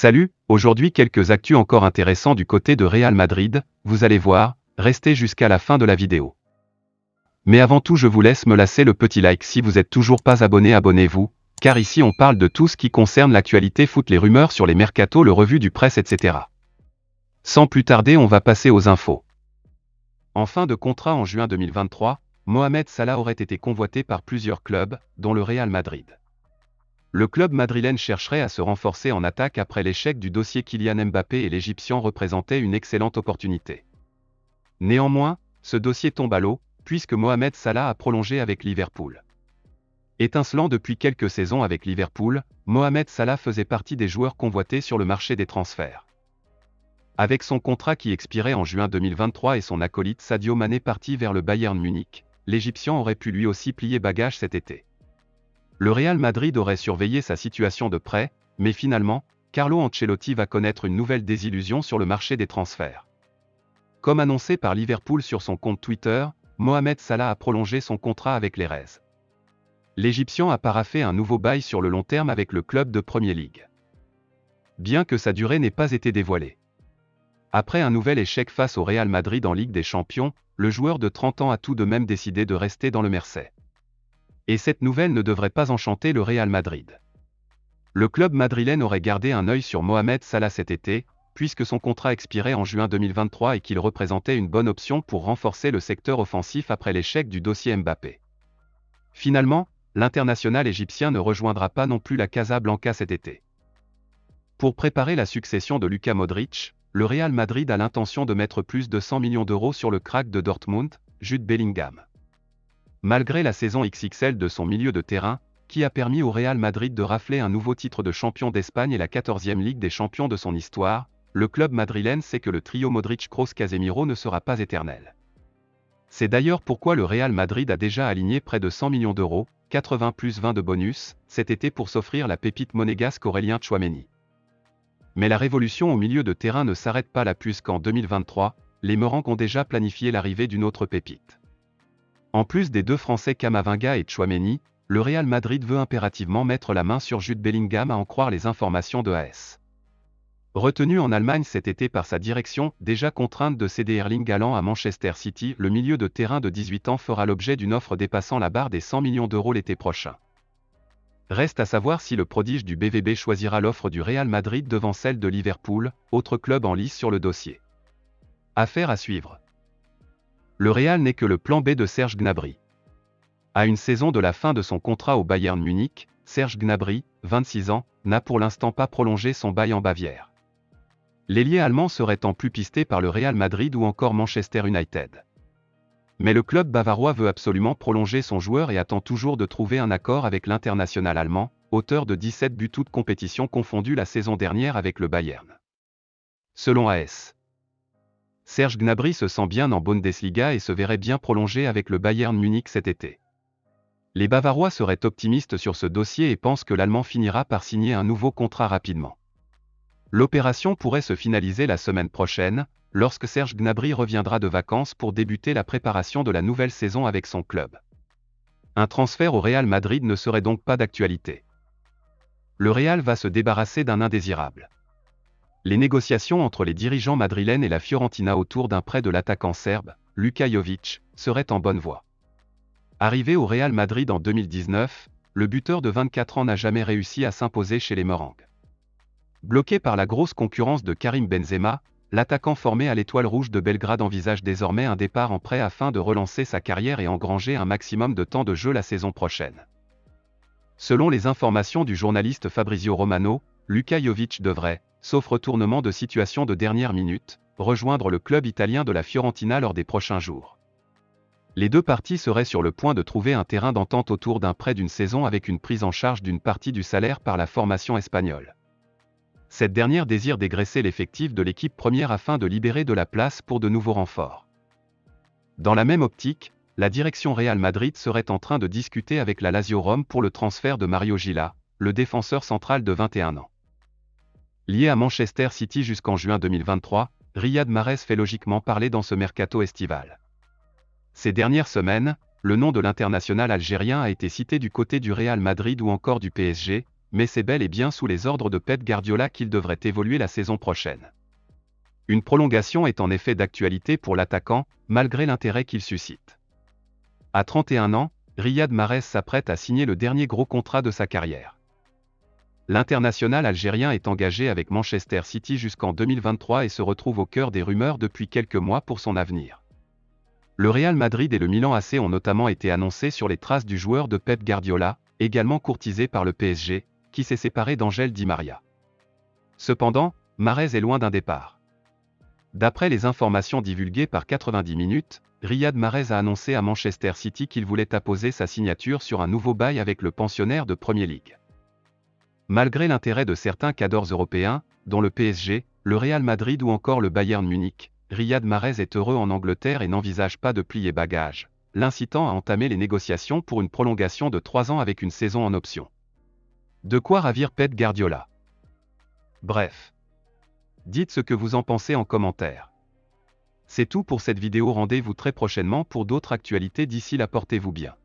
Salut, aujourd'hui quelques actus encore intéressants du côté de Real Madrid, vous allez voir, restez jusqu'à la fin de la vidéo. Mais avant tout je vous laisse me laisser le petit like si vous n'êtes toujours pas abonné, abonnez-vous, car ici on parle de tout ce qui concerne l'actualité foot, les rumeurs sur les mercatos, le revue du presse, etc. Sans plus tarder, on va passer aux infos. En fin de contrat en juin 2023, Mohamed Salah aurait été convoité par plusieurs clubs, dont le Real Madrid. Le club madrilène chercherait à se renforcer en attaque après l'échec du dossier Kylian Mbappé et l'Égyptien représentait une excellente opportunité. Néanmoins, ce dossier tombe à l'eau, puisque Mohamed Salah a prolongé avec Liverpool. Étincelant depuis quelques saisons avec Liverpool, Mohamed Salah faisait partie des joueurs convoités sur le marché des transferts. Avec son contrat qui expirait en juin 2023 et son acolyte Sadio Mané parti vers le Bayern Munich, l'Égyptien aurait pu lui aussi plier bagage cet été. Le Real Madrid aurait surveillé sa situation de près, mais finalement, Carlo Ancelotti va connaître une nouvelle désillusion sur le marché des transferts. Comme annoncé par Liverpool sur son compte Twitter, Mohamed Salah a prolongé son contrat avec les Reds. L'Égyptien a paraphé un nouveau bail sur le long terme avec le club de Premier League. Bien que sa durée n'ait pas été dévoilée. Après un nouvel échec face au Real Madrid en Ligue des Champions, le joueur de 30 ans a tout de même décidé de rester dans le Mersey. Et cette nouvelle ne devrait pas enchanter le Real Madrid. Le club madrilène aurait gardé un œil sur Mohamed Salah cet été, puisque son contrat expirait en juin 2023 et qu'il représentait une bonne option pour renforcer le secteur offensif après l'échec du dossier Mbappé. Finalement, l'international égyptien ne rejoindra pas non plus la Casablanca cet été. Pour préparer la succession de Luka Modric, le Real Madrid a l'intention de mettre plus de 100 millions d'euros sur le crack de Dortmund, Jude Bellingham. Malgré la saison XXL de son milieu de terrain, qui a permis au Real Madrid de rafler un nouveau titre de champion d'Espagne et la 14e Ligue des champions de son histoire, le club madrilène sait que le trio Modric-Kroos-Casemiro ne sera pas éternel. C'est d'ailleurs pourquoi le Real Madrid a déjà aligné près de 100 millions d'euros, 80 plus 20 de bonus, cet été pour s'offrir la pépite monégasque Aurélien Tchouaméni. Mais la révolution au milieu de terrain ne s'arrête pas là puisqu'en 2023, les Merengues ont déjà planifié l'arrivée d'une autre pépite. En plus des deux Français Camavinga et Tchouaméni, le Real Madrid veut impérativement mettre la main sur Jude Bellingham à en croire les informations de AS. Retenu en Allemagne cet été par sa direction, déjà contrainte de céder Erling Haaland à Manchester City, le milieu de terrain de 18 ans fera l'objet d'une offre dépassant la barre des 100 millions d'euros l'été prochain. Reste à savoir si le prodige du BVB choisira l'offre du Real Madrid devant celle de Liverpool, autre club en lice sur le dossier. Affaire à suivre. Le Real n'est que le plan B de Serge Gnabry. À une saison de la fin de son contrat au Bayern Munich, Serge Gnabry, 26 ans, n'a pour l'instant pas prolongé son bail en Bavière. L'ailier allemand serait en plus pisté par le Real Madrid ou encore Manchester United. Mais le club bavarois veut absolument prolonger son joueur et attend toujours de trouver un accord avec l'international allemand, auteur de 17 buts toutes compétitions confondues la saison dernière avec le Bayern. Selon AS. Serge Gnabry se sent bien en Bundesliga et se verrait bien prolonger avec le Bayern Munich cet été. Les Bavarois seraient optimistes sur ce dossier et pensent que l'Allemand finira par signer un nouveau contrat rapidement. L'opération pourrait se finaliser la semaine prochaine, lorsque Serge Gnabry reviendra de vacances pour débuter la préparation de la nouvelle saison avec son club. Un transfert au Real Madrid ne serait donc pas d'actualité. Le Real va se débarrasser d'un indésirable. Les négociations entre les dirigeants madrilènes et la Fiorentina autour d'un prêt de l'attaquant serbe, Luka Jovic, seraient en bonne voie. Arrivé au Real Madrid en 2019, le buteur de 24 ans n'a jamais réussi à s'imposer chez les Merengues. Bloqué par la grosse concurrence de Karim Benzema, l'attaquant formé à l'Étoile Rouge de Belgrade envisage désormais un départ en prêt afin de relancer sa carrière et engranger un maximum de temps de jeu la saison prochaine. Selon les informations du journaliste Fabrizio Romano, Luka Jovic devrait, sauf retournement de situation de dernière minute, rejoindre le club italien de la Fiorentina lors des prochains jours. Les deux parties seraient sur le point de trouver un terrain d'entente autour d'un prêt d'une saison avec une prise en charge d'une partie du salaire par la formation espagnole. Cette dernière désire dégraisser l'effectif de l'équipe première afin de libérer de la place pour de nouveaux renforts. Dans la même optique, la direction Real Madrid serait en train de discuter avec la Lazio Rome pour le transfert de Mario Gila, le défenseur central de 21 ans. Lié à Manchester City jusqu'en juin 2023, Riyad Mahrez fait logiquement parler dans ce mercato estival. Ces dernières semaines, le nom de l'international algérien a été cité du côté du Real Madrid ou encore du PSG, mais c'est bel et bien sous les ordres de Pep Guardiola qu'il devrait évoluer la saison prochaine. Une prolongation est en effet d'actualité pour l'attaquant, malgré l'intérêt qu'il suscite. À 31 ans, Riyad Mahrez s'apprête à signer le dernier gros contrat de sa carrière. L'international algérien est engagé avec Manchester City jusqu'en 2023 et se retrouve au cœur des rumeurs depuis quelques mois pour son avenir. Le Real Madrid et le Milan AC ont notamment été annoncés sur les traces du joueur de Pep Guardiola, également courtisé par le PSG, qui s'est séparé d'Angel Di Maria. Cependant, Mahrez est loin d'un départ. D'après les informations divulguées par 90 minutes, Riyad Mahrez a annoncé à Manchester City qu'il voulait apposer sa signature sur un nouveau bail avec le pensionnaire de Premier League. Malgré l'intérêt de certains cadors européens, dont le PSG, le Real Madrid ou encore le Bayern Munich, Riyad Mahrez est heureux en Angleterre et n'envisage pas de plier bagages, l'incitant à entamer les négociations pour une prolongation de 3 ans avec une saison en option. De quoi ravir Pep Guardiola? Bref. Dites ce que vous en pensez en commentaire. C'est tout pour cette vidéo, rendez-vous très prochainement pour d'autres actualités, d'ici là portez-vous bien.